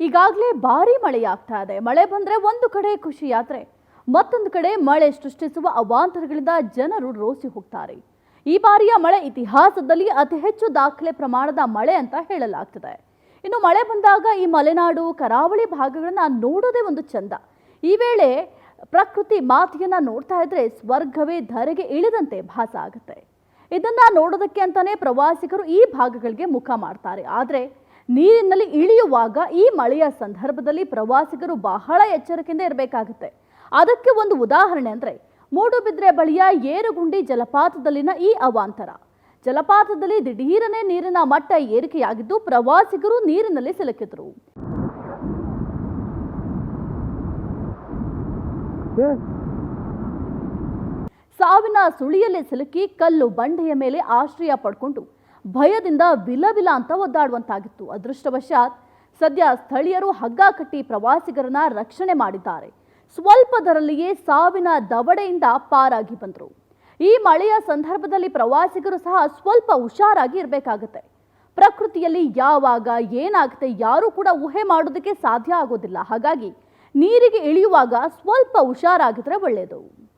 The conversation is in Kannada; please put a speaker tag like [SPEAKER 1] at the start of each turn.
[SPEAKER 1] ಈಗಾಗಲೇ ಭಾರಿ ಮಳೆಯಾಗ್ತಾ ಇದೆ. ಮಳೆ ಬಂದ್ರೆ ಒಂದು ಕಡೆ ಖುಷಿ ಯಾತ್ರೆ, ಮತ್ತೊಂದು ಕಡೆ ಮಳೆ ಸೃಷ್ಟಿಸುವ ಅವಾಂತರಗಳಿಂದ ಜನರು ರೋಸಿ ಹೋಗ್ತಾರೆ. ಈ ಬಾರಿಯ ಮಳೆ ಇತಿಹಾಸದಲ್ಲಿ ಅತಿ ಹೆಚ್ಚು ದಾಖಲೆ ಪ್ರಮಾಣದ ಮಳೆ ಅಂತ ಹೇಳಲಾಗ್ತದೆ. ಇನ್ನು ಮಳೆ ಬಂದಾಗ ಈ ಮಲೆನಾಡು ಕರಾವಳಿ ಭಾಗಗಳನ್ನ ನೋಡೋದೇ ಒಂದು ಚಂದ. ಈ ವೇಳೆ ಪ್ರಕೃತಿ ಮಾತೆಯನ್ನ ನೋಡ್ತಾ ಇದ್ರೆ ಸ್ವರ್ಗವೇ ಧರೆಗೆ ಇಳಿದಂತೆ ಭಾಸ ಆಗುತ್ತೆ. ಇದನ್ನ ನೋಡೋದಕ್ಕೆ ಅಂತಾನೆ ಪ್ರವಾಸಿಗರು ಈ ಭಾಗಗಳಿಗೆ ಮುಖ ಮಾಡ್ತಾರೆ. ಆದ್ರೆ ನೀರಿನಲ್ಲಿ ಇಳಿಯುವಾಗ ಈ ಮಳೆಯ ಸಂದರ್ಭದಲ್ಲಿ ಪ್ರವಾಸಿಗರು ಬಹಳ ಎಚ್ಚರಿಕೆಯಿಂದ ಇರಬೇಕಾಗುತ್ತೆ. ಅದಕ್ಕೆ ಒಂದು ಉದಾಹರಣೆ ಅಂದ್ರೆ ಮೂಡುಬಿದ್ರೆ ಬಳಿಯ ಏರುಗುಂಡಿ ಜಲಪಾತದಲ್ಲಿನ ಈ ಅವಾಂತರ. ಜಲಪಾತದಲ್ಲಿ ದಿಢೀರನೆ ನೀರಿನ ಮಟ್ಟ ಏರಿಕೆಯಾಗಿದ್ದು ಪ್ರವಾಸಿಗರು ನೀರಿನಲ್ಲಿ ಸಿಲುಕಿದ್ರು. ಸಾವಿನ ಸುಳಿಯಲ್ಲಿ ಸಿಲುಕಿ ಕಲ್ಲು ಬಂಡೆಯ ಮೇಲೆ ಆಶ್ರಯ ಪಡ್ಕೊಂಡು ಭಯದಿಂದ ವಿಲವಿಲ ಅಂತ ಒದ್ದಾಡುವಂತಾಗಿತ್ತು. ಅದೃಷ್ಟವಶಾತ್ ಸದ್ಯ ಸ್ಥಳೀಯರು ಹಗ್ಗ ಕಟ್ಟಿ ಪ್ರವಾಸಿಗರನ್ನ ರಕ್ಷಣೆ ಮಾಡಿದ್ದಾರೆ. ಸ್ವಲ್ಪದರಲ್ಲಿಯೇ ಸಾವಿನ ದವಡೆಯಿಂದ ಪಾರಾಗಿ ಬಂದರು. ಈ ಮಳೆಯ ಸಂದರ್ಭದಲ್ಲಿ ಪ್ರವಾಸಿಗರು ಸಹ ಸ್ವಲ್ಪ ಹುಷಾರಾಗಿ ಇರಬೇಕಾಗುತ್ತೆ. ಪ್ರಕೃತಿಯಲ್ಲಿ ಯಾವಾಗ ಏನಾಗುತ್ತೆ ಯಾರೂ ಕೂಡ ಊಹೆ ಮಾಡೋದಕ್ಕೆ ಸಾಧ್ಯ ಆಗೋದಿಲ್ಲ. ಹಾಗಾಗಿ ನೀರಿಗೆ ಇಳಿಯುವಾಗ ಸ್ವಲ್ಪ ಹುಷಾರಾಗಿದ್ರೆ ಒಳ್ಳೆಯದು.